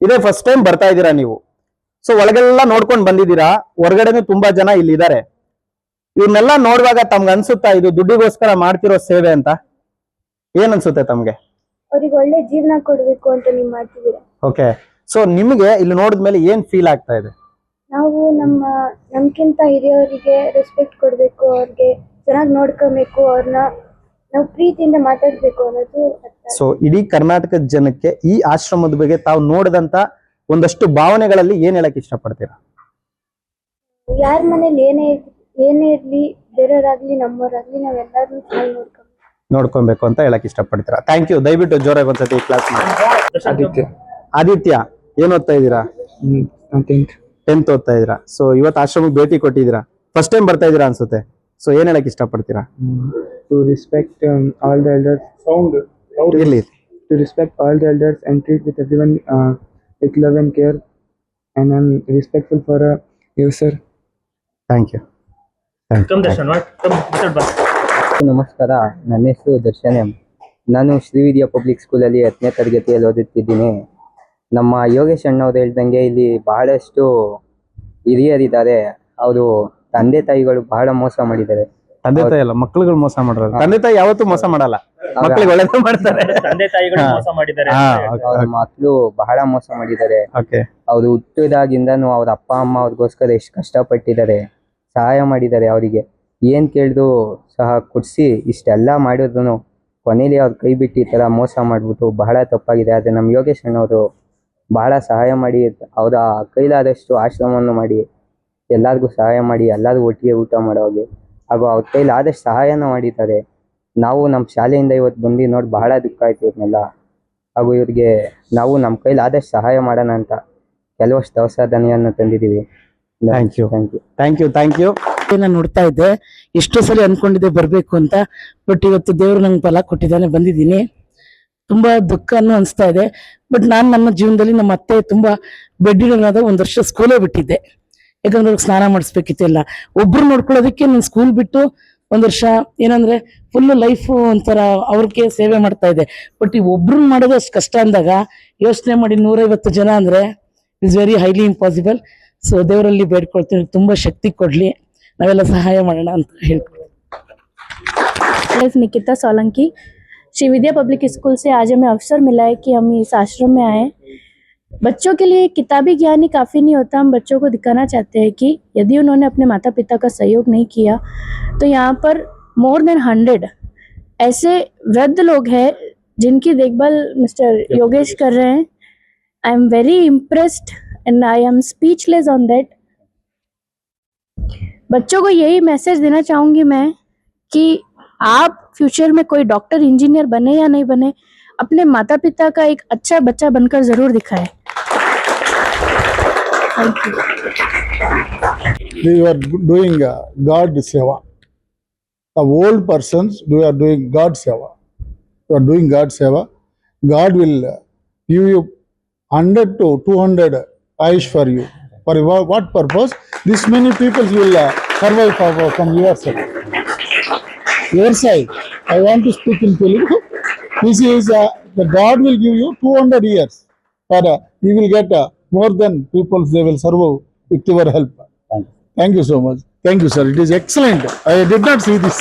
ಇದೇ first time ಬರ್ತಾ ಇದ್ದೀರಾ ನೀವು. ಸೊ ಒಳಗೆಲ್ಲ ನೋಡ್ಕೊಂಡು ಬಂದಿದ್ದೀರಾ, ಹೊರಗಡೆನೂ ತುಂಬಾ ಜನ ಇಲ್ಲಿ ಇದ್ದಾರೆ. ಇವ್ರನ್ನೆಲ್ಲ ನೋಡುವಾಗ ತಮ್ಗೆ ಅನ್ಸುತ್ತಾ ಇದು ದುಡ್ಡಿಗೋಸ್ಕರ ಮಾಡ್ತಿರೋ ಸೇವೆ ಅಂತ? ಏನ್ ಅನ್ಸುತ್ತೆ ತಮ್ಗೆ? ಅವ್ರಿಗೆ ಒಳ್ಳೆ ಜೀವನ ಕೊಡ್ಬೇಕು ಅಂತ ನೀವು ಮಾಡ್ತಿದ್ದೀರಾ. ಓಕೆ, ಸೊ ನಿಮ್ಗೆ ಇಲ್ಲಿ ನೋಡಿದ್ಮೇಲೆ ಏನ್ ಫೀಲ್ ಆಗ್ತಾ ಇದೆ? ನಾವು ನಮ್ಗಿಂತ ಹಿರಿಯವರಿಗೆ ರೆಸ್ಪೆಕ್ಟ್ ಕೊಡ್ಬೇಕು, ಅವ್ರಿಗೆ ಚೆನ್ನಾಗಿ ನೋಡ್ಕೊಬೇಕು, ಅವ್ರನ್ನ ನಾವು ಪ್ರೀತಿಯಿಂದ ಮಾತಾಡ್ಬೇಕು ಅನ್ನೋದು. ಸೊ ಇಡೀ ಕರ್ನಾಟಕದ ಜನಕ್ಕೆ ಈ ಆಶ್ರಮದ ಬಗ್ಗೆ ತಾವು ನೋಡಿದಂತ ಒಂದಷ್ಟು ಭಾವನೆಗಳಲ್ಲಿ ಏನ್ ಹೇಳಕ್ ಇಷ್ಟಪಡ್ತೀರಾ? ಯಾರ ಮನೇಲಿ ಏನೇ ಇರ್ಲಿ, ಬೇರೆಯವರಾಗ್ಲಿ ನಮ್ಮವರಾಗ್ಲಿ, ನಾವೆಲ್ಲರೂ ಚೆನ್ನಾಗಿ ನೋಡ್ಕೊಬೇಕು ಅಂತ ಹೇಳಕ್ ಇಷ್ಟಪಡ್ತೀರಾ. Thank you. ದಯವಿಟ್ಟು ಜೋರಾಗಿ ಒಂದ್ಸತಿ ಕ್ಲಾಸ್ ಮಾಡಿ. ಆದಿತ್ಯ, ಏನ್ ಓದ್ತಾ ಇದ್ದೀರಾ? 10th ಓದ್ತಾ ಇದ್ದೀರಾ. ಸೊ ಇವತ್ತು ಆಶ್ರಮಕ್ಕೆ ಭೇಟಿ ಕೊಟ್ಟಿದ್ದೀರಾ, ಫಸ್ಟ್ ಟೈಮ್ ಬರ್ತಾ ಇದ್ದೀರಾ ಅನ್ಸುತ್ತೆ. ಸೊ ಏನ್ ಹೇಳಕ್ ಇಷ್ಟಪಡ್ತೀರಾ? To respect all the elders. To respect all the elders and treat with everyone with love and care, and I'm respectful for you, sir. Thank you. Come Darshan, what? Come, ನಮಸ್ಕಾರ, ನನ್ನ ಹೆಸರು Darshan M. ನಾನು Srividya public ಸ್ಕೂಲಲ್ಲಿ 10ನೇ ತರಗತಿಯಲ್ಲಿ ಓದುತ್ತಿದ್ದೀನಿ. ನಮ್ಮ ಯೋಗೇಶ್ ಅಣ್ಣವ್ರು ಹೇಳ್ದಂಗೆ ಇಲ್ಲಿ ಬಹಳಷ್ಟು ಹಿರಿಯರಿದ್ದಾರೆ. ಅವರು ತಂದೆ ತಾಯಿಗಳು ಬಹಳ ಮೋಸ ಮಾಡಿದ್ದಾರೆ. ತಂದೆ ತಾಯಿ ಅಲ್ಲ, ಮಕ್ಳುಗಳು ಮೋಸ ಮಾಡೋದು. ತಂದೆ ತಾಯಿ ಯಾವತ್ತೂ ಮೋಸ ಮಾಡಲ್ಲ, ಮಕ್ಳಿಗೆ ಒಳ್ಳೇದು ಮಾಡ್ತಾರೆ. ತಂದೆ ತಾಯಿಗಳು ಮೋಸ ಮಾಡಿದ್ದಾರೆ. ಮಕ್ಕಳು ಬಹಳ ಮೋಸ ಮಾಡಿದ್ದಾರೆ. ಅವ್ರು ಹುಟ್ಟಿದಾಗಿಂದನೂ ಅವ್ರ ಅಪ್ಪ ಅಮ್ಮ ಅವ್ರಿಗೋಸ್ಕರ ಎಷ್ಟು ಕಷ್ಟಪಟ್ಟಿದ್ದಾರೆ, ಸಹಾಯ ಮಾಡಿದ್ದಾರೆ. ಅವರಿಗೆ ಏನ್ ಕೇಳಿದ್ರು ಸಹ ಕೊಡ್ಸಿ ಇಷ್ಟೆಲ್ಲ ಮಾಡಿದ್ರು ಕೊನೆಯಲ್ಲಿ ಅವ್ರ ಕೈ ಬಿಟ್ಟು ಈ ತರ ಮೋಸ ಮಾಡ್ಬಿಟ್ಟು ಬಹಳ ತಪ್ಪಾಗಿದೆ. ಆದ್ರೆ ನಮ್ಮ ಯೋಗೇಶ್ ಅಣ್ಣವರು ಬಹಳ ಸಹಾಯ ಮಾಡಿ, ಅವರ ಕೈಲಾದಷ್ಟು ಆಶ್ರಮವನ್ನು ಮಾಡಿ ಎಲ್ಲರಿಗೂ ಸಹಾಯ ಮಾಡಿ, ಎಲ್ಲರಿಗೂ ಒಟ್ಟಿಗೆ ಊಟ ಮಾಡೋಗೆ ಹಾಗೂ ಅವ್ರ ಕೈಲಾದಷ್ಟು ಸಹಾಯನ ಮಾಡಿದ್ದಾರೆ. ನಾವು ನಮ್ಮ ಶಾಲೆಯಿಂದ ಇವತ್ತು ಬಂದು ನೋಡಿ ಬಹಳ ದುಃಖ ಆಯ್ತು ಇವ್ರನ್ನೆಲ್ಲ. ಹಾಗೂ ಇವ್ರಿಗೆ ನಾವು ನಮ್ಮ ಕೈಲಾದಷ್ಟು ಸಹಾಯ ಮಾಡೋಣ ಅಂತ ಕೆಲವಷ್ಟು ದವಸ ಧನ್ಯವನ್ನು ತಂದಿದ್ದೀವಿ. Thank you. ನಾನು ನೋಡ್ತಾ ಇದ್ದೆ, ಎಷ್ಟೋ ಸಲ ಅನ್ಕೊಂಡಿದ್ದೆ ಬರ್ಬೇಕು ಅಂತ. ಬಟ್ ಇವತ್ತು ದೇವ್ರು ನಂಗೆ ಫಲ ಕೊಟ್ಟಿದ್ದಾನೆ, ಬಂದಿದ್ದೀನಿ. ತುಂಬಾ ದುಃಖನೂ ಅನಿಸ್ತಾ ಇದೆ. ಬಟ್ ನಾನು ನನ್ನ ಜೀವನದಲ್ಲಿ ನಮ್ಮ ಅತ್ತೆ ತುಂಬಾ ಬೆಡ್ಡಿಡೋನಾದ 1 ವರ್ಷ ಸ್ಕೂಲೇ ಬಿಟ್ಟಿದ್ದೆ. ಯಾಕಂದ್ರೆ ಅವ್ರಿಗೆ ಸ್ನಾನ ಮಾಡಿಸ್ಬೇಕಿತ್ತು ಎಲ್ಲ. ಒಬ್ರು ನೋಡ್ಕೊಳ್ಳೋದಕ್ಕೆ ನಾನು ಸ್ಕೂಲ್ ಬಿಟ್ಟು 1 ವರ್ಷ ಏನಂದ್ರೆ ಫುಲ್ ಲೈಫ್ ಒಂಥರ ಅವ್ರಿಗೆ ಸೇವೆ ಮಾಡ್ತಾ ಇದ್ದೆ. ಬಟ್ ಈ ಒಬ್ರು ಮಾಡೋದು ಅಷ್ಟು ಕಷ್ಟ ಅಂದಾಗ ಯೋಚನೆ ಮಾಡಿ 150 ಜನ ಅಂದ್ರೆ it's very highly impossible. So ದೇವರಲ್ಲಿ ಬೇಡ್ಕೊಳ್ತೀನಿ, ತುಂಬಾ ಶಕ್ತಿ ಕೊಡ್ಲಿ, ನಾವೆಲ್ಲ ಸಹಾಯ ಮಾಡೋಣ ಅಂತ ಹೇಳ್ಕೊಳ್ತೀನಿ. निकिता सोलंकी, श्री विद्या पब्लिक स्कूल से आज हमें अवसर मिला है कि हम इस आश्रम में आए. बच्चों के लिए किताबी ज्ञान ही काफ़ी नहीं होता. हम बच्चों को दिखाना चाहते हैं कि यदि उन्होंने अपने माता पिता का सहयोग नहीं किया तो यहाँ पर मोर देन 100 ऐसे वृद्ध लोग हैं जिनकी देखभाल मिस्टर योगेश कर रहे हैं. I am very impressed and I am speechless on that. बच्चों को यही मैसेज देना चाहूँगी मैं कि आप फ्यूचर में कोई डॉक्टर इंजीनियर बने या नहीं बने, अपने माता पिता का एक अच्छा बच्चा बनकर जरूर दिखाएं. Thank you. We are doing God seva. The old persons are doing God seva. You are doing God seva. God will give you 100 to 200 Aish for you. For what purpose? This many people will survive from your side. Your side. I want to speak in Telugu. This is the God will give you 200 years. But you will get more than people they will serve with your help. Thank you so much. Thank you, sir. It is excellent. I did not see this.